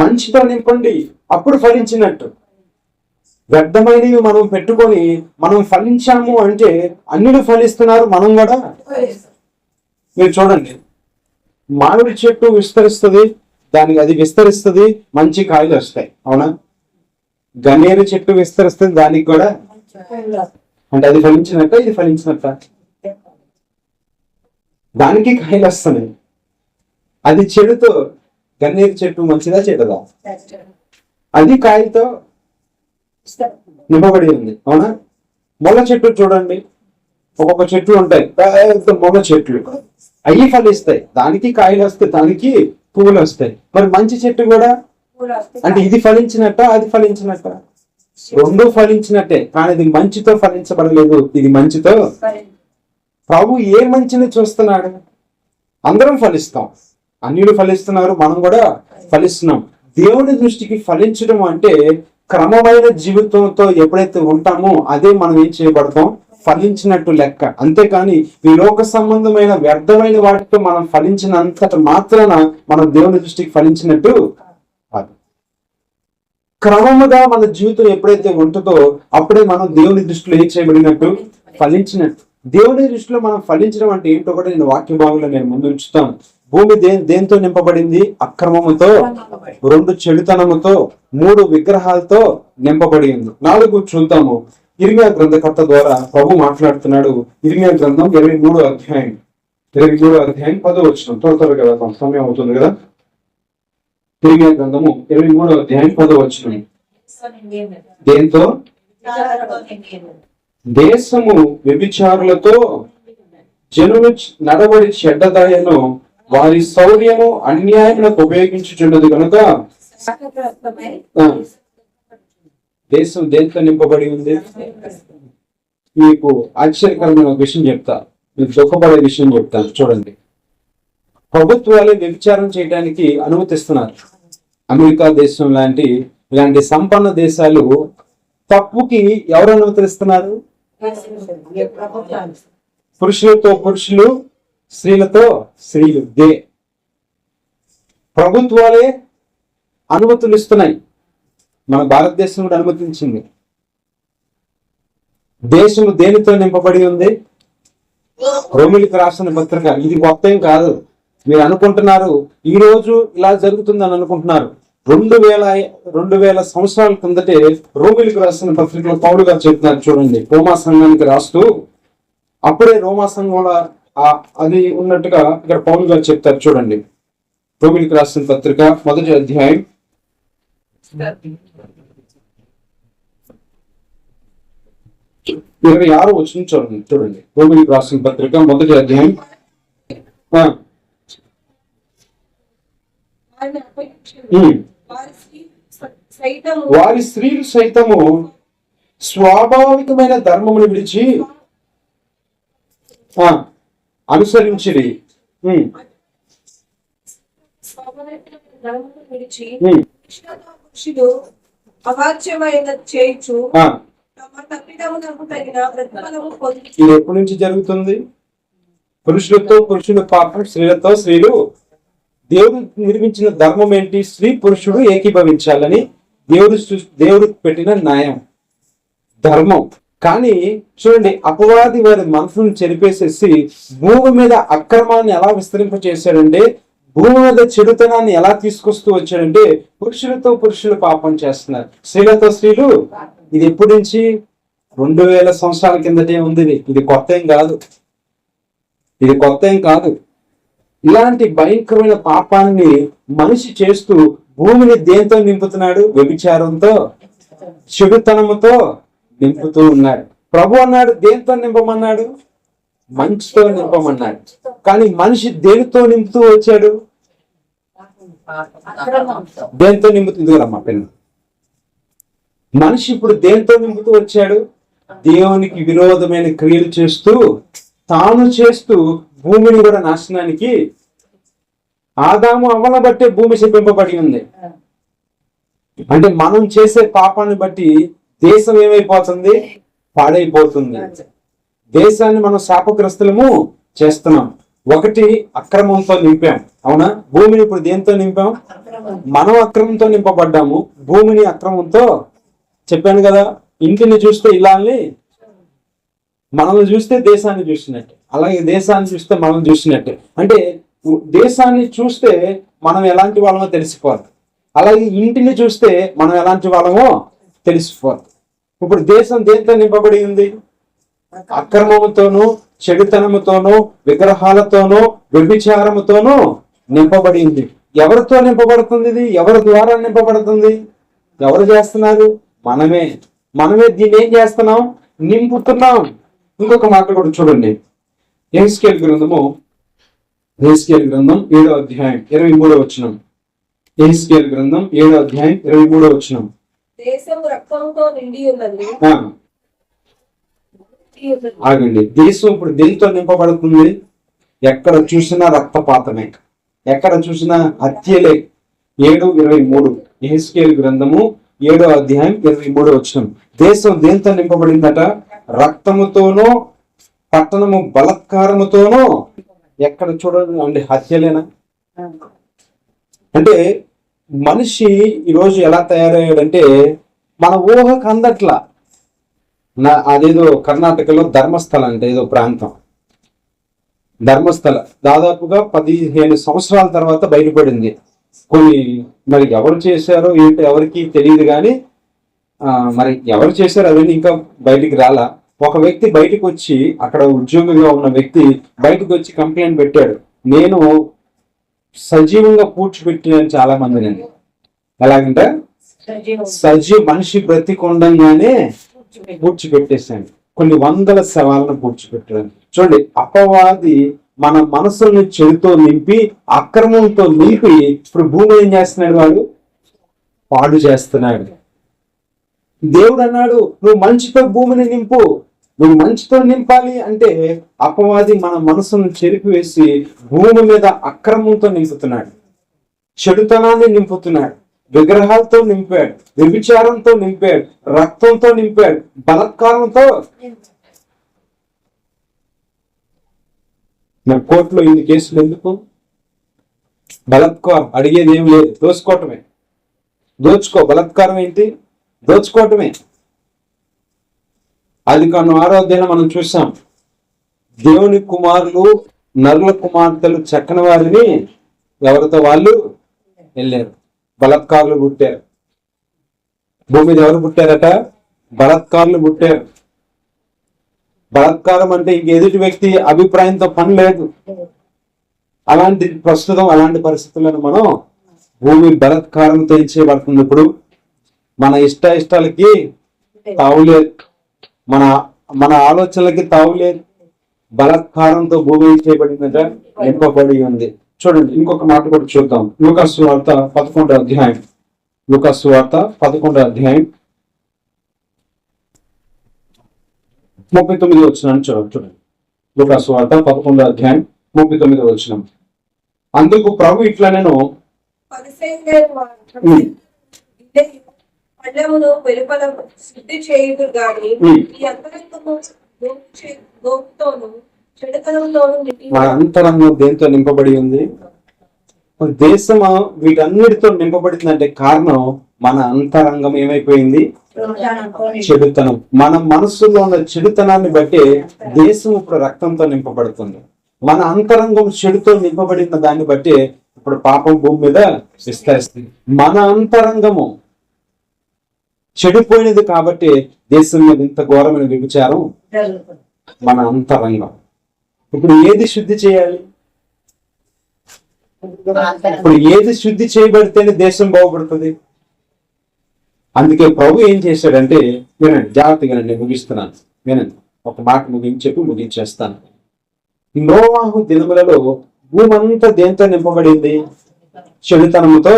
మంచితో నింపండి, అప్పుడు ఫలించినట్టు. వ్యర్థమైనవి మనం పెట్టుకొని మనం ఫలించాము అంటే అన్నిలు ఫలిస్తున్నారు, మనం కూడా. మీరు చూడండి, మామిడి చెట్టు విస్తరిస్తుంది, దానికి అది విస్తరిస్తుంది, మంచి కాయలు వస్తాయి, అవునా? గన్నేరు చెట్టు విస్తరిస్తుంది, దానికి కూడా. అంటే అది ఫలించినట్ట, ఇది ఫలించినట్ట? దానికి కాయలు వస్తున్నాయి. అది చెడుతో, గన్నేరు చెట్టు మంచిదా చెడ్డదా? అది కాయలతో నింపబడి ఉంది, అవునా? మొల చెట్టు చూడండి, ఒక్కొక్క చెట్లు ఉంటాయి, పెద్ద మొల చెట్లు, అవి ఫలిస్తాయి, దానికి కాయలు వస్తాయి, దానికి పువ్వులు వస్తాయి. మరి మంచి చెట్టు కూడా అంటే ఇది ఫలించినట్ట, అది ఫలించినట్ట? రెండు ఫలించినట్టే, కానీ ఇది మంచితో ఫలించబడలేదు, ఇది మంచితో. ప్రభు ఏ మంచిని చూస్తున్నాడు? అందరం ఫలిస్తాం, అన్యులు ఫలిస్తున్నారు, మనం కూడా ఫలిస్తున్నాం. దేవుని దృష్టికి ఫలించడం అంటే క్రమమైన జీవితంతో ఎప్పుడైతే ఉంటామో అదే మనం ఏం చేయబడతాం? ఫలించినట్టు లెక్క. అంతేకాని ఈ లోక సంబంధమైన వ్యర్థమైన వాటితో మనం ఫలించినంత మాత్రాన మనం దేవుని దృష్టికి ఫలించినట్టు కాదు. క్రమముగా మన జీవితం ఎప్పుడైతే ఉంటుందో అప్పుడే మనం దేవుని దృష్టిలో ఏం చేయబడినట్టు? ఫలించినట్టు. దేవుని దృష్టిలో మనం ఫలించడం అంటే ఏంటో కూడా నేను వాక్య భాగంలో నేను ముందు ఉంచుతాను. భూమి దేంతో నింపబడింది? అక్రమముతో, 2 చెడుతనముతో, 3 విగ్రహాలతో నింపబడి ఉంది. 4 చూద్దాము. ఇర్మియా గ్రంథకర్త ద్వారా ప్రభు మాట్లాడుతున్నాడు. ఇర్మియా గ్రంథం 23వ అధ్యాయం 10వ వచనం. త్వరగా వెళ్తాం, సమయం అవుతుంది కదా. ఇర్మియా గ్రంథము 23వ అధ్యాయం 10వ వచనం. దేంతో? దేశము వ్యభిచారులతో, జనులు నడవడి చెడ్డదాయను, వారి శౌర్యము అన్యాయములకు ఉపయోగించుచున్నది కనుక దేశం దేంతో నింపబడి ఉంది? మీకు ఆశ్చర్యకరమైన ఒక విషయం చెప్తా, మీకు దుఃఖపడే విషయం చెప్తాను. చూడండి, ప్రభుత్వాలే వ్యభిచారం చేయడానికి అనుమతిస్తున్నారు. అమెరికా దేశం ఇలాంటి సంపన్న దేశాలు తప్పుకి ఎవరు అనుమతిస్తున్నారు? పురుషులతో పురుషులు, స్త్రీలతో స్త్రీలు. ప్రభుత్వాలే అనుమతులు ఇస్తున్నాయి. మన భారతదేశం కూడా అనుమతించింది. దేశం దేనితో నింపబడి ఉంది? రోమిలికి రాసిన పత్రిక. ఇది కొత్త ఏం కాదు. మీరు అనుకుంటున్నారు ఈ రోజు ఇలా జరుగుతుందని అనుకుంటున్నారు. 2000 సంవత్సరాల కిందటే రోమిలికి రాసిన పత్రికలో పౌలు గారు చెప్తున్నారు. చూడండి, రోమా సంఘానికి రాస్తూ అప్పుడే రోమా సంఘంలో అది ఉన్నట్టుగా ఇక్కడ పౌలు గారు చెప్తారు. చూడండి, రోమిలికి రాసిన పత్రిక 1వ అధ్యాయం 26వ వచనం చూడండి. రోమిలికి రాసిన పత్రిక 1వ అధ్యాయం వారి స్త్రీలు సైతము స్వాభావికమైన ధర్మమును విడిచి అనుసరించిరి. అవాచ్యమైన చేయొచ్చు ఆ, తమ తప్పిదములకు తగిన ప్రతిఫలము పొంది ఇది ఎప్పటి నుంచి జరుగుతుంది? పురుషులతో పురుషుల పాపం, స్త్రీలతో స్త్రీలు. దేవుడు నిర్మించిన ధర్మం ఏంటి? స్త్రీ పురుషుడు ఏకీభవించాలని దేవుడు పెట్టిన న్యాయం, ధర్మం. కానీ చూడండి, అపవాది వారి మనసును చెరిపేసేసి భూమి మీద అక్రమాన్ని ఎలా విస్తరింపచేశాడంటే, భూమి మీద చెడుతనాన్ని ఎలా తీసుకొస్తూ వచ్చాడంటే, పురుషులతో పురుషులు పాపం చేస్తున్నారు, స్త్రీలతో స్త్రీలు. ఇది ఎప్పటి నుంచి? 2000 సంవత్సరాల కిందటే ఉంది. ఇది కొత్త ఏం కాదు, ఇది కొత్త ఏం కాదు. ఇలాంటి భయంకరమైన పాపాన్ని మనిషి చేస్తూ భూమిని దేంతో నింపుతున్నాడు? వ్యభిచారంతో, చెడుతనముతో నింపుతూ ఉన్నాడు. ప్రభు అన్నాడు దేంతో నింపమన్నాడు? మంచితో నింపమన్నాడు. కానీ మనిషి దేనితో నింపుతూ వచ్చాడు? దేంతో నింపుతుంది రమ్మా పెన్ను. మనిషి ఇప్పుడు దేంతో నింపుతూ వచ్చాడు? దేవునికి విరోధమైన క్రియలు చేస్తూ, తాను చేస్తూ భూమిని కూడా నాశనానికి. ఆదాము అవ్వల బట్టే భూమి శపింపబడి ఉంది. అంటే మనం చేసే పాపాన్ని బట్టి దేశం ఏమైపోతుంది? పాడైపోతుంది. దేశాన్ని మనం శాపగ్రస్తులము చేస్తున్నాం. ఒకటి, అక్రమంతో నింపాం. అవునా? భూమిని ఇప్పుడు దేంతో నింపాం? మనం అక్రమంతో నింపబడ్డాము, భూమిని అక్రమంతో. చెప్పాను కదా, ఇంటిని చూస్తే ఇలాన్ని, మనల్ని చూస్తే దేశాన్ని చూసినట్టే, అలాగే దేశాన్ని చూస్తే మనం చూసినట్టే. అంటే దేశాన్ని చూస్తే మనం ఎలాంటి వాళ్ళమో తెలిసిపోదు, అలాగే ఇంటిని చూస్తే మనం ఎలాంటి వాళ్ళమో తెలిసిపోదు. ఇప్పుడు దేశం దేంతో నింపబడి ఉంది? అక్రమముతోనూ, చెడుతనముతోనూ, విగ్రహాలతోనూ, వ్యభిచారముతోనూ నింపబడి ఉంది. ఎవరితో నింపబడుతుంది? ఇది ఎవరి ద్వారా నింపబడుతుంది? ఎవరు చేస్తున్నారు? మనమే. దీన్ని ఏం చేస్తున్నాం? నింపుతున్నాం. ఇంకొక మాట కూడా చూడండి, యెహెజ్కేలు గ్రంథం 7వ అధ్యాయం 23వ వచనం. యెహెజ్కేలు గ్రంథం 7వ అధ్యాయం 23వ వచనం. దేశము రక్తంతో నిండి ఉన్నది. ఆగండి, దేశం ఇప్పుడు దేనితో నింపబడుతుంది? ఎక్కడ చూసినా రక్తపాతమే, ఎక్కడ చూసినా హత్యలే. 7:23 యెహెజ్కేలు గ్రంథము 7వ అధ్యాయం 23వ వచనం. దేశం దేంతో నింపబడిందట? రక్తముతోనూ, పట్టణము బలత్కారముతోనూ. ఎక్కడ చూడండి అండి, హత్యలేనా? అంటే మనిషి ఈరోజు ఎలా తయారయ్యాడంటే, మన ఊహకు అందట్లా. అదేదో కర్ణాటకలో ధర్మస్థల అంటే ఏదో ప్రాంతం, ధర్మస్థల దాదాపుగా 15 సంవత్సరాల తర్వాత బయటపడింది. కొన్ని మరి ఎవరు చేశారో ఏంటో ఎవరికి తెలియదు, కానీ మరి ఎవరు చేశారో అవన్నీ ఇంకా బయటికి రాలా. ఒక వ్యక్తి బయటకు వచ్చి, అక్కడ ఉద్యోగిగా ఉన్న వ్యక్తి బయటకు వచ్చి కంప్లైంట్ పెట్టాడు, నేను సజీవంగా పూడ్చిపెట్టిన చాలా మంది. నేను ఎలాగంటే మనిషి బ్రతికొండంగానే పూడ్చిపెట్టేశాను, కొన్ని వందల శవాలను పూడ్చిపెట్టాడు. చూడండి, అపవాది మన మనసుల్ని చెడుతో నింపి, అక్రమంతో నింపి, ఇప్పుడు భూమి ఏం చేస్తున్నాడు? వాడు పాడు చేస్తున్నాడు. దేవుడు అన్నాడు, నువ్వు మంచితో భూమిని నింపు. నువ్వు మంచితో నింపాలి అంటే అపవాది మన మనసును చెరిపివేసి భూమి మీద అక్రమంతో నింపుతున్నాడు, చెడుతనాన్ని నింపుతున్నాడు, విగ్రహాలతో నింపాడు, వ్యభిచారంతో నింపాడు, రక్తంతో నింపాడు, బలత్కారంతో. నా కోర్టులో ఇన్ని కేసులు ఎందుకు? బలత్కారం అడిగేది ఏం లేదు, దోచుకోవటమే. బలత్కారం ఏంటి? దోచుకోవటమే. ఆదికాండం 6వ అధ్యాయం మనం చూసాం, దేవుని కుమారులు, నరుల కుమార్తెలు చక్కని వారిని ఎవరితో వాళ్ళు వెళ్ళారు, బలత్కారులు పుట్టారు. భూమి మీద ఎవరు పుట్టారట? బలత్కారులు పుట్టారు. బలత్కారం అంటే ఇంక ఎదుటి వ్యక్తి అభిప్రాయంతో పని లేదు. ప్రస్తుతం అలాంటి పరిస్థితులను మనం భూమి బలత్కారంతో చేయబడుతుంది. ఇప్పుడు మన ఇష్టాలకి తావులేదు, మన ఆలోచనలకి తావులేదు. బలత్కారంతో భూమి చేయబడిందట, నింపబడి ఉంది. చూడండి, ఇంకొక మాట కూడా చూద్దాం. లూకాసు వార్త 11వ అధ్యాయం. లూకాసు వార్త 11వ అధ్యాయం 39వ వచనాన్ని చూడండి. లూకాసు వార్త 11వ అధ్యాయం 39వ వచనం. అందుకు ప్రభు ఇట్లా, నేను పళ్ళెమును వెలుపల శుద్ధి చేయుదు గాని ఉమ్. ఈ అంతరంగము గోపుతోను చెడుతనంతోను మన అంతరంగం దేంతో నింపబడి ఉంది? దేశం వీటన్నిటితో నింపబడిందంటే కారణం మన అంతరంగం ఏమైపోయింది? చెడుతనం. మన మనస్సులో ఉన్న చెడుతనాన్ని బట్టి దేశం ఇప్పుడు రక్తంతో నింపబడుతుంది. మన అంతరంగం చెడుతో నింపబడిన దాన్ని బట్టి ఇప్పుడు పాపం భూమి మీద విస్తరిస్తుంది. మన అంతరంగము చెడిపోయినది కాబట్టి దేశం మీద ఇంత ఘోరమైన వ్యభిచారం. మన అంతరంగం ఇప్పుడు ఏది శుద్ధి చేయాలి? ఇప్పుడు ఏది శుద్ధి చేయబడితేనే దేశం బాగుపడుతుంది? అందుకే ప్రభు ఏం చేశాడంటే, వినండి జాగ్రత్తగా, నేను ముగిస్తున్నాను, వినండి, ఒక మాట చెప్పి ముగించేస్తాను. నోవాహు దినములలో భూమి అంతా దేంతో నింపబడింది? చెడుతనముతో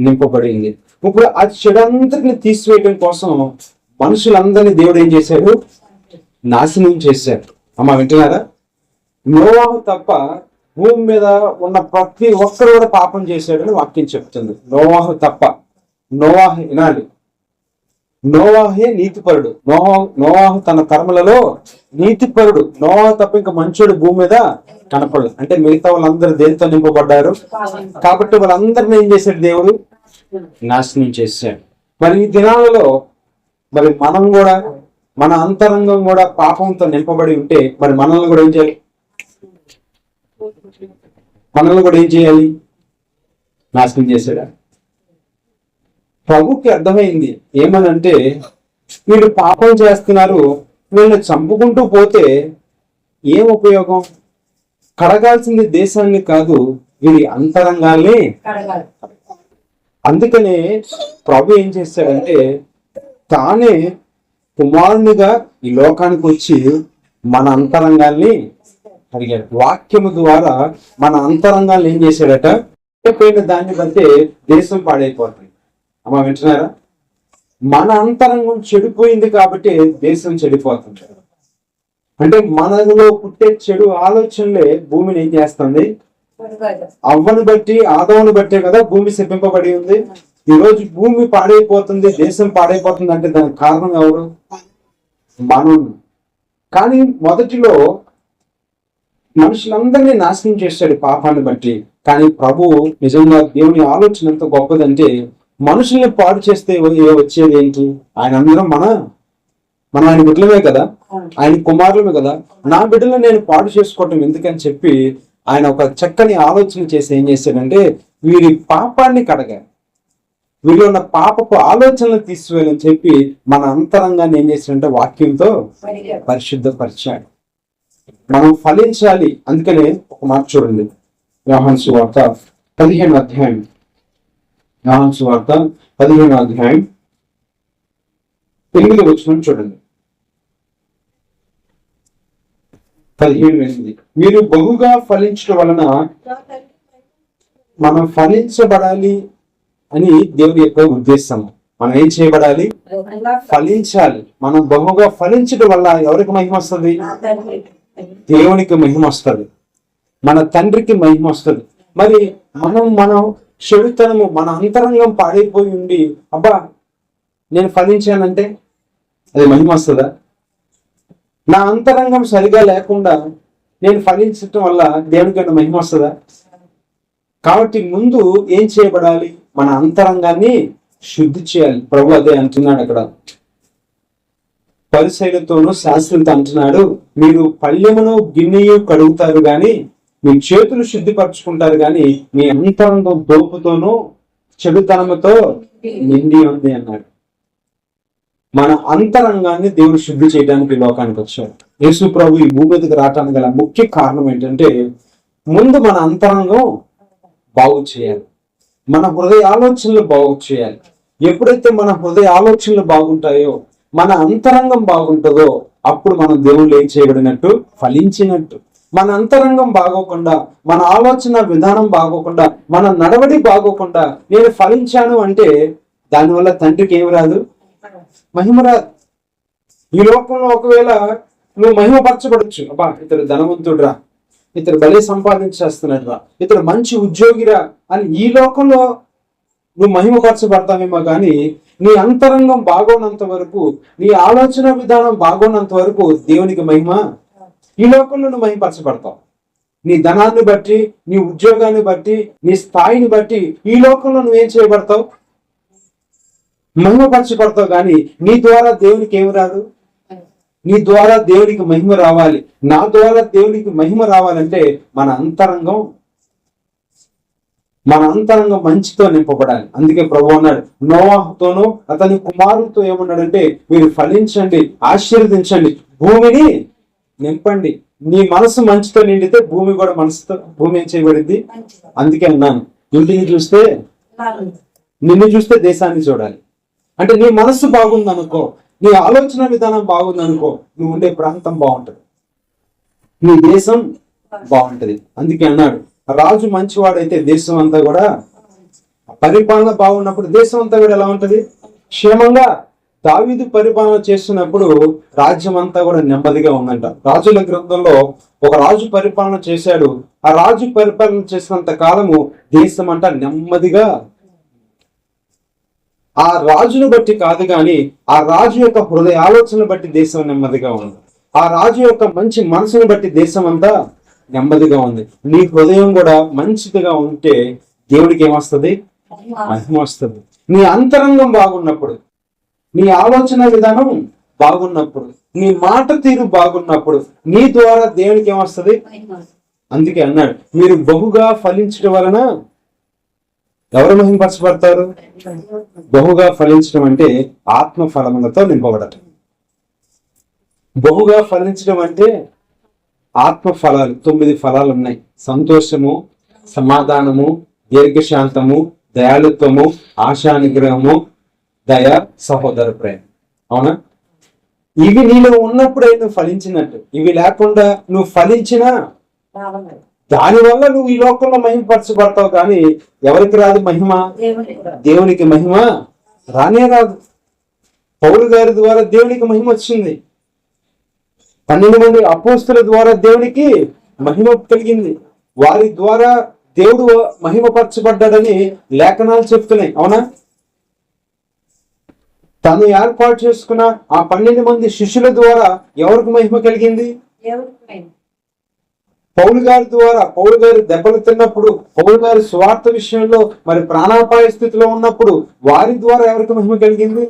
నింపబడింది. ఇప్పుడు ఆ చెడంతటిని తీసివేయడం కోసం మనుషులందరినీ దేవుడు ఏం చేశాడు? నాశనం చేశాడు. అమ్మ వింటున్నారా? నోవాహు తప్ప భూమి మీద ఉన్న ప్రతి ఒక్కరు కూడా పాపం చేశాడని వాక్యం చెప్తుంది. నోవాహు తప్ప. నోవాహు వినాలి, నోవాహే నీతిపరుడు. నోవాహు తన కర్మలలో నీతిపరుడు. నోవాహు తప్ప ఇంకా మంచోడు భూమి మీద కనపడదు. అంటే మిగతా వాళ్ళందరూ దేనితో నింపబడ్డారు కాబట్టి వాళ్ళందరినీ ఏం చేశాడు? దేవుడు నాశనం చేశాడు. మరి ఈ దినాలలో మరి మనం కూడా మన అంతరంగం కూడా పాపంతో నింపబడి ఉంటే మరి మనల్ని కూడా ఏం చేయాలి? నాశనం చేశాడా? ప్రభుకి అర్థమైంది ఏమనంటే, వీళ్ళు పాపం చేస్తున్నారు, వీళ్ళని చంపుకుంటూ పోతే ఏం ఉపయోగం? కడగాల్సింది దేశాన్ని కాదు, వీరి అంతరంగాల్ని. అందుకనే ప్రభు ఏం చేశాడంటే, తానే కుమారునిగా ఈ లోకానికి వచ్చి మన అంతరంగాల్ని అడిగాడు. వాక్యము ద్వారా మన అంతరంగాల్ని ఏం చేశాడట? పోయిన దాన్ని బట్టి దేశం పాడైపోతుంది. అమ్మా వింటున్నారా? మన అంతరంగం చెడిపోయింది కాబట్టి దేశం చెడిపోతుంది. అంటే మనలో పుట్టే చెడు ఆలోచనలే భూమిని ఏం చేస్తుంది? అవ్వను బట్టి, ఆదవును బట్టే కదా భూమి శపింపబడి ఉంది. ఈరోజు భూమి పాడైపోతుంది, దేశం పాడైపోతుంది అంటే దానికి కారణం ఎవరు? మనం. కానీ మొదటిలో మనుషులందరినీ నాశనం చేశాడు పాపాన్ని బట్టి. కానీ ప్రభువు నిజంగా దేవుని ఆలోచన ఎంత గొప్పదంటే, మనుషుల్ని పాడు చేస్తే వచ్చేది ఏంటి? ఆయన అందరం మన ఆయన బిడ్డలమే కదా, ఆయన కుమారులమే కదా. నా బిడ్డలను నేను పాడు చేసుకోవటం ఎందుకని చెప్పి ఆయన ఒక చక్కని ఆలోచన చేసి ఏం చేశాడంటే, వీరి పాపాన్ని కడగా, వీరిలో ఉన్న పాపపు ఆలోచనలు తీసివేయాలని చెప్పి మన అంతరంగాన్ని ఏం చేశాడంటే వాక్యంతో పరిశుద్ధపరిచాడు. మనం ఫలించాలి. అందుకనే ఒక మాట చూడండి, యోహాను సువార్త 15వ అధ్యాయం. యోహాను సువార్త 15వ అధ్యాయం 8వ వచనం చూడండి. 15:8. మీరు బహుగా ఫలించడం వలన మనం ఫలించబడాలి అని దేవుని యొక్క ఉద్దేశం. మనం ఏం చేయబడాలి? ఫలించాలి. మనం బహుగా ఫలించడం వల్ల ఎవరికి మహిమ వస్తుంది? దేవునికి మహిమ వస్తుంది, మన తండ్రికి మహిమ వస్తుంది. మరి మనం చెడుతనము, మన అంతరంగం పాడైపోయి ఉండి అబ్బా నేను ఫలించానంటే అది మహిమ వస్తుందా? నా అంతరంగం సరిగా లేకుండా నేను ఫలించటం వల్ల దేవునికి మహిమ వస్తుందా? కాబట్టి ముందు ఏం చేయబడాలి? మన అంతరంగాన్ని శుద్ధి చేయాలి. ప్రభు అదే అంటున్నాడు అక్కడ. పరిసయ్యులతోనూ శాస్త్రులతో అంటున్నాడు, మీరు పళ్ళెమును గిన్నెయు కడుగుతారు గాని మీ చేతులు శుద్ధిపరచుకుంటారు గాని మీ అంతరంగం దోపుతోనూ చెడుతనముతో నిండి ఉంది అన్నాడు. మన అంతరంగాన్ని దేవుడు శుద్ధి చేయడానికి లోకానికి వచ్చాడు. యేసు ప్రభు ఈ భూమి మీదకి రావటానికి గల ముఖ్య కారణం ఏంటంటే, ముందు మన అంతరంగం బాగు చేయాలి, మన హృదయ ఆలోచనలు బాగు చేయాలి. ఎప్పుడైతే మన హృదయ ఆలోచనలు బాగుంటాయో, మన అంతరంగం బాగుంటుందో, అప్పుడు మనం దేవుళ్ళు ఏం చేయబడినట్టు? ఫలించినట్టు. మన అంతరంగం బాగోకుండా, మన ఆలోచన విధానం బాగోకుండా, మన నడవడి బాగోకుండా నేను ఫలించాను అంటే దానివల్ల తండ్రికి ఏమి రాదు? మహిమ రాదు. ఈ లోకంలో ఒకవేళ నువ్వు మహిమపరచబడచ్చు, అబ్బా ఇతడు ధనవంతుడురా, ఇతడు భలే సంపాదించేస్తున్నాడు రా, ఇతడు మంచి ఉద్యోగిరా అని ఈ లోకంలో నువ్వు మహిమపరచబడతావేమో కానీ నీ అంతరంగం బాగోనంత వరకు, నీ ఆలోచన విధానం బాగోనంత వరకు దేవునికి మహిమ, ఈ లోకంలో నువ్వు మహిమపరచబడతావు. నీ ధనాన్ని బట్టి, నీ ఉద్యోగాన్ని బట్టి, నీ స్థాయిని బట్టి ఈ లోకంలో నువ్వేం చేయబడతావు? మహిమపరచబడతావు. కానీ నీ ద్వారా దేవునికి ఏమి రాదు. నీ ద్వారా దేవునికి మహిమ రావాలి, నా ద్వారా దేవునికి మహిమ రావాలంటే మన అంతరంగం మంచితో నింపబడాలి. అందుకే ప్రభువు అన్నాడు నోవాహుతోనూ అతని కుమారులతో ఏమన్నాడంటే, మీరు ఫలించండి, ఆశీర్వదించండి, భూమిని నింపండి. నీ మనసు మంచితో నిండితే భూమి కూడా భూమి ఏం చేయబడింది. అందుకే అన్నాను, ఇంటిని చూస్తే నిన్ను చూస్తే దేశాన్ని చూడాలి. అంటే నీ మనస్సు బాగుందనుకో, నీ ఆలోచన విధానం బాగుందనుకో, నువ్వు ఉండే ప్రాంతం బాగుంటది, నీ దేశం బాగుంటది. అందుకే అన్నాడు రాజు మంచివాడైతే దేశం అంతా కూడా, పరిపాలన బాగున్నప్పుడు దేశం అంతా కూడా ఎలా ఉంటది? క్షేమంగా. దావీదు పరిపాలన చేస్తున్నప్పుడు రాజ్యం అంతా కూడా నెమ్మదిగా ఉందంట. రాజుల గ్రంథంలో ఒక రాజు పరిపాలన చేశాడు. ఆ రాజు పరిపాలన చేసినంత కాలము దేశం అంతా నెమ్మదిగా, ఆ రాజును బట్టి కాదు కానీ ఆ రాజు యొక్క హృదయ ఆలోచనను బట్టి దేశం నెమ్మదిగా ఉంది. ఆ రాజు యొక్క మంచి మనసును బట్టి దేశం అంతా నెమ్మదిగా ఉంది. నీ హృదయం కూడా మంచిదిగా ఉంటే దేవుడికి ఏమొస్తుంది? మహిమ వస్తుంది. నీ అంతరంగం బాగున్నప్పుడు, నీ ఆలోచన విధానం బాగున్నప్పుడు, నీ మాట తీరు బాగున్నప్పుడు నీ ద్వారా దేవునికి ఏమొస్తుంది? అందుకే అన్నాడు మీరు బహుగా ఫలించడం వలన ఎవరు మహిమపరచబడతారు? బహుగా ఫలించడం అంటే ఆత్మ ఫలములతో నింపబడటం. బహుగా ఫలించడం అంటే ఆత్మ ఫలాలు 9 ఫలాలు ఉన్నాయి. సంతోషము, సమాధానము, దీర్ఘశాంతము, దయాళుత్వము, ఆశానిగ్రహము, దయ, సహోదర ప్రేమ. అవునా? ఇవి నీలో ఉన్నప్పుడే నువ్వు ఫలించినట్టు. ఇవి లేకుండా నువ్వు ఫలించినా దానివల్ల నువ్వు ఈ లోకంలో మహిమపరచబడతావు. కానీ ఎవరికి రాదు మహిమ? దేవునికి మహిమ రానే రాదు. పౌలు గారి ద్వారా దేవునికి మహిమ వచ్చింది. 12 మంది అపోస్తుల ద్వారా దేవునికి మహిమ కలిగింది. వారి ద్వారా దేవుడు మహిమపరచబడ్డాడని లేఖనాలు చెప్తున్నాయి. అవునా? తను ఏర్పాటు చేసుకున్న ఆ 12 మంది శిష్యుల ద్వారా ఎవరికి మహిమ కలిగింది? పౌలు గారి ద్వారా. పౌలు గారి దెబ్బలు తిన్నప్పుడు, పౌలు గారి స్వార్థ విషయంలో మరి ప్రాణాపాయ స్థితిలో ఉన్నప్పుడు వారి ద్వారా ఎవరికి మహిమ కలిగింది?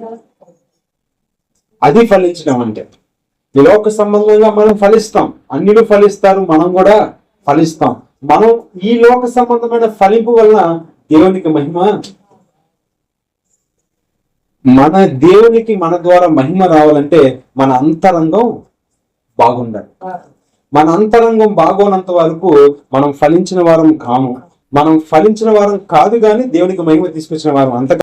అది ఫలించడం అంటే. ఈ లోక సంబంధంగా మనం ఫలిస్తాం, అన్యులు ఫలిస్తారు, మనం కూడా ఫలిస్తాం. మనం ఈ లోక సంబంధమైన ఫలింపు వలన దేవునికి మహిమ, మన దేవునికి మన ద్వారా మహిమ రావాలంటే మన అంతరంగం బాగుండాలి. మన అంతరంగం బాగోనంత వరకు మనం ఫలించిన వారం కాము. మనం ఫలించిన వారం కాదు కానీ దేవునికి మహిమ తీసుకొచ్చిన వారం అంత